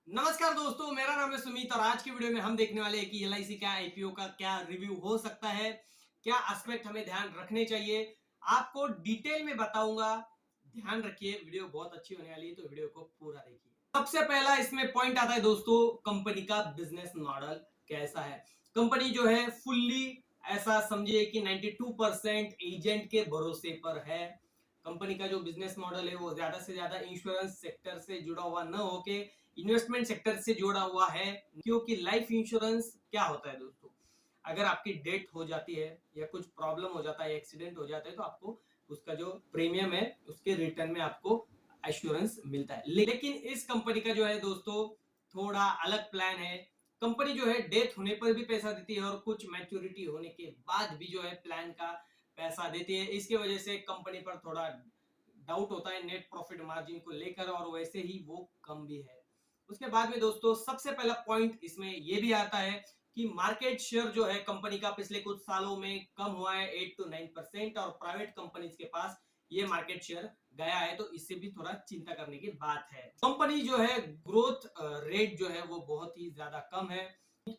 नमस्कार दोस्तों, मेरा नाम है सुमित और आज की वीडियो में हम देखने वाले हैं कि एलआईसी का आईपीओ का क्या रिव्यू हो सकता है, क्या एस्पेक्ट हमें ध्यान रखने चाहिए, आपको डिटेल में बताऊंगा। ध्यान रखिए, वीडियो बहुत अच्छी होने वाली है तो वीडियो को पूरा देखिए। सबसे पहला इसमें पॉइंट आता है दोस्तों, कंपनी का बिजनेस मॉडल कैसा है। कंपनी जो है फुल्ली ऐसा समझिए कि 92% एजेंट के भरोसे पर है। कंपनी का जो बिजनेस मॉडल है वो ज्यादा से ज्यादा इंश्योरेंस सेक्टर से जुड़ा हुआ न होके इन्वेस्टमेंट सेक्टर से जुड़ा हुआ है। क्योंकि लाइफ इंश्योरेंस क्या होता है दोस्तों, अगर आपकी डेथ हो जाती है या कुछ प्रॉब्लम हो जाता है, एक्सीडेंट हो जाता है, तो आपको उसका जो प्रीमियम है उसके रिटर्न में आपको एश्योरेंस मिलता है। लेकिन इस कंपनी का जो है दोस्तों थोड़ा अलग प्लान है। कंपनी जो है डेथ होने पर भी पैसा देती है और कुछ मैच्योरिटी होने के बाद भी जो है प्लान का पैसा देती है। इसके वजह से कंपनी पर थोड़ा डाउट होता है नेट प्रॉफिट मार्जिन को लेकर, और वैसे ही वो कम भी है। उसके बाद में दोस्तों सबसे पहला पॉइंट इसमें ये भी आता है कि मार्केट शेयर जो है कंपनी का पिछले कुछ सालों में कम हुआ है 8 to 9%, और प्राइवेट कंपनीज के पास ये मार्केट शेयर गया है, तो इससे भी थोड़ा चिंता करने की बात है। कंपनी जो है ग्रोथ रेट जो है वो बहुत ही ज्यादा कम है।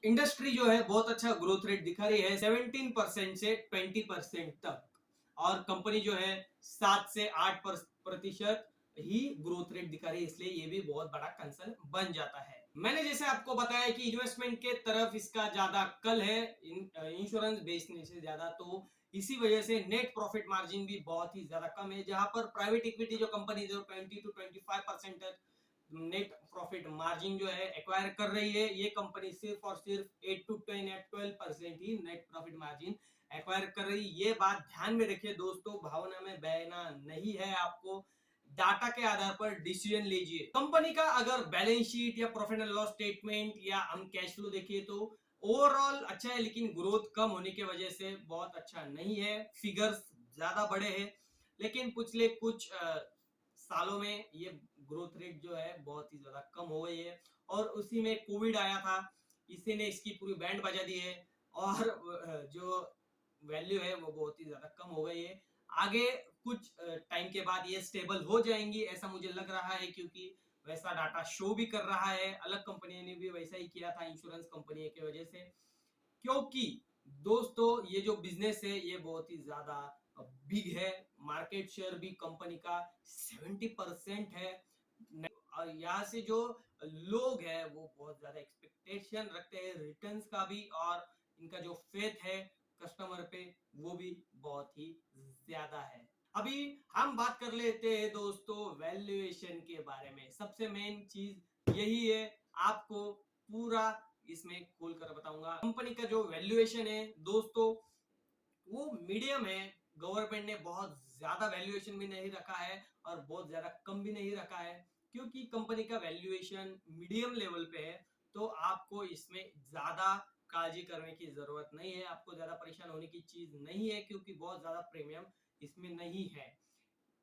इंडस्ट्री जो है बहुत अच्छा ग्रोथ रेट दिखा रही है 17% से 20% तक, और कंपनी जो है 7 से 8% ही ग्रोथ रेट दिखा रही है, इसलिए ये भी बहुत बड़ा कंसर्न बन जाता है। मैंने जैसे आपको बताया कि इन्वेस्टमेंट के तरफ इसका ज्यादा कल है इंश्योरेंस बेचने से ज्यादा, तो इसी वजह से नेट प्रॉफिट मार्जिन भी बहुत ही ज्यादा कम है। जहां पर प्राइवेट इक्विटी जो कंपनी जो 20 to 25% तक नेट प्रॉफिट मार्जिन जो है एक्वायर कर रही है, ये कंपनी सिर्फ और सिर्फ 8 to 10 या 12% ही नेट प्रॉफिट मार्जिन एक्वायर कर रही। ये बात ध्यान में रखिए दोस्तों, भावना में बहना नहीं है, आपको डाटा के आधार पर डिसीजन लीजिए। कंपनी का अगर बैलेंस शीट या प्रॉफिट एंड लॉस स्टेटमेंट या हम कैश फ्लो देखिए तो ओवरऑल अच्छा है, लेकिन ग्रोथ कम होने की वजह से बहुत अच्छा नहीं है। फिगर्स ज्यादा बड़े हैं, लेकिन पिछले कुछ सालों में ये ग्रोथ रेट जो है बहुत ही ज्यादा कम हो गई है, और उसी में कोविड आया था, इसी ने इसकी पूरी बैंड बजा दी है, और जो वैल्यू है वो बहुत ही ज्यादा कम हो गई है। आगे कुछ टाइम के बाद ये स्टेबल हो जाएंगी ऐसा मुझे लग रहा है, क्योंकि वैसा डाटा शो भी कर रहा है। अलग कंपनी ने भी वैसा ही किया था इंश्योरेंस कंपनी की वजह से। क्योंकि दोस्तों ये जो बिजनेस है ये बहुत ही ज्यादा बिग है। मार्केट शेयर भी कंपनी का 70% है। और यहाँ से जो लोग हैं वो बहुत ज्यादा एक्सपेक्टेशन रखते हैं रिटर्न्स का भी, और इनका जो फेथ है कस्टमर पे वो भी बहुत ही ज्यादा है। अभी हम बात कर लेते हैं दोस्तों वैल्यूएशन के बारे में। सबसे मेन चीज यही है, आपको पूरा इसमें खोल कर बताऊंगा। कंपनी का जो वैल्यूएशन है दोस्तों वो मीडियम है। गवर्नमेंट ने बहुत ज्यादा वैल्यूएशन भी नहीं रखा है और बहुत ज्यादा कम भी नहीं रखा है। क्योंकि कंपनी का वैल्यूएशन मीडियम लेवल पे है, तो आपको इसमें ज्यादा काळजी करने की जरूरत नहीं है, आपको ज्यादा परेशान होने की चीज नहीं है, क्योंकि बहुत ज्यादा प्रीमियम इसमें नहीं है।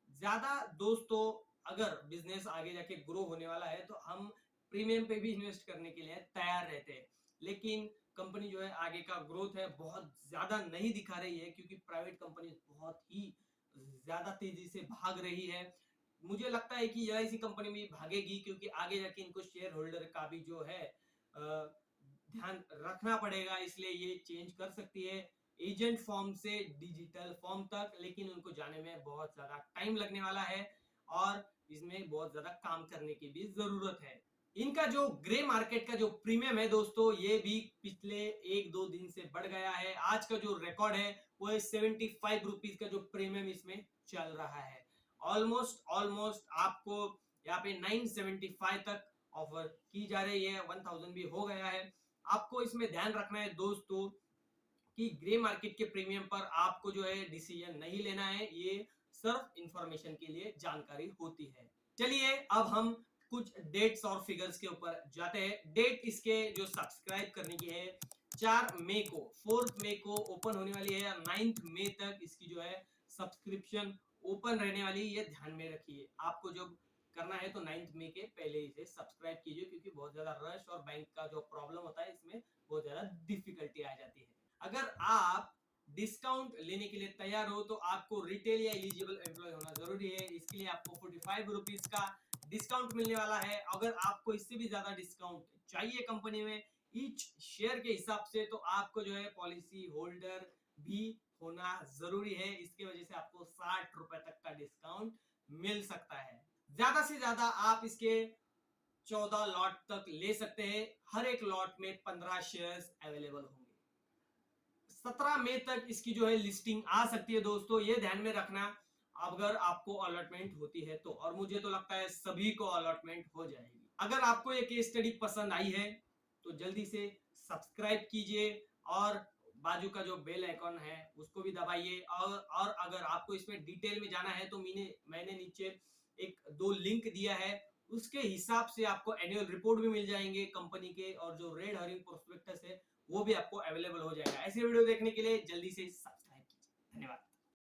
ज्यादा दोस्तों अगर बिजनेस आगे जाके ग्रो होने वाला है तो हम प्रीमियम पे भी इन्वेस्ट करने के लिए तैयार रहते हैं। लेकिन कंपनी जो है आगे का ग्रोथ है बहुत ज्यादा नहीं दिखा रही है, क्योंकि प्राइवेट कंपनी बहुत ही ज्यादा तेजी से भाग रही है। मुझे लगता है कि एलआईसी कंपनी भी भागेगी, क्योंकि आगे जाके इनको शेयर होल्डर का भी जो है ध्यान रखना पड़ेगा, इसलिए ये चेंज कर सकती है एजेंट फॉर्म से डिजिटल फॉर्म तक। लेकिन उनको जाने में बहुत ज्यादा टाइम लगने वाला है, और इसमें बहुत ज्यादा काम करने की भी जरूरत है। इनका जो ग्रे मार्केट का जो प्रीमियम है दोस्तों ये भी पिछले 1-2 दिन से बढ़ गया है। आज का जो रिकॉर्ड है वो है 75 रुपीज का जो प्रीमियम इसमें चल रहा है। ऑलमोस्ट ऑलमोस्ट आपको यहाँ पे 975 तक ऑफर की जा रही है, 1000 भी हो गया है। आपको इसमें ध्यान रखना है दोस्तों कि ग्रे मार्केट के प्रीमियम पर आपको जो है डिसीजन नहीं लेना है, ये सिर्फ इंफॉर्मेशन के लिए जानकारी होती है। चलिए अब हम कुछ डेट्स और फिगर्स के ऊपर जाते हैं। डेट इसके जो सब्सक्राइब करने की है 4 मई को, 4 मई को ओपन होने वाली है, 9 मई तक इसकी जो है सब्सक्रिप्शन ओपन रहने वाली है। ये ध्यान में रखिए, आपको जो करना है तो 9 मई के पहले इसे सब्सक्राइब कीजिए, क्योंकि बहुत ज्यादा रश और बैंक का जो प्रॉब्लम होता है इसमें बहुत ज्यादा डिफिकल्टी आ जाती है। अगर आप डिस्काउंट लेने के लिए तैयार हो तो आपको रिटेल या एलिजिबल एम्प्लॉय होना जरूरी है। इसके लिए आपको 45 रुपीज का डिस्काउंट मिलने वाला है। अगर आपको इससे भी ज्यादा डिस्काउंट चाहिए कंपनी में ईच शेयर के हिसाब से, तो आपको जो है पॉलिसी होल्डर भी होना जरूरी है। इसकी वजह से आपको 60 रुपए तक का डिस्काउंट मिल सकता है। ज्यादा से ज्यादा आप इसके 14 लॉट तक ले सकते हैं। हर एक लॉट में 15 शेयर्स अवेलेबल होंगे। 17 मई तक इसकी जो है लिस्टिंग आ सकती है दोस्तों, ये ध्यान में रखना अगर आपको अलॉटमेंट होती है तो। और मुझे तो लगता है सभी को अलॉटमेंट हो जाएगी। अगर आपको ये केस स्टडी पसंद आई है तो जल्दी से सब्सक्राइब कीजिए और बाजू का जो बेल आइकॉन है उसको भी दबाइए। और अगर आपको इसमें डिटेल में जाना है तो मैंने नीचे एक 2 लिंक दिया है, उसके हिसाब से आपको एनुअल रिपोर्ट भी मिल जाएंगे कंपनी के, और जो रेड हरिंग प्रोस्पेक्टस है वो भी आपको अवेलेबल हो जाएगा। ऐसे वीडियो देखने के लिए जल्दी से सब्सक्राइब कीजिए। धन्यवाद।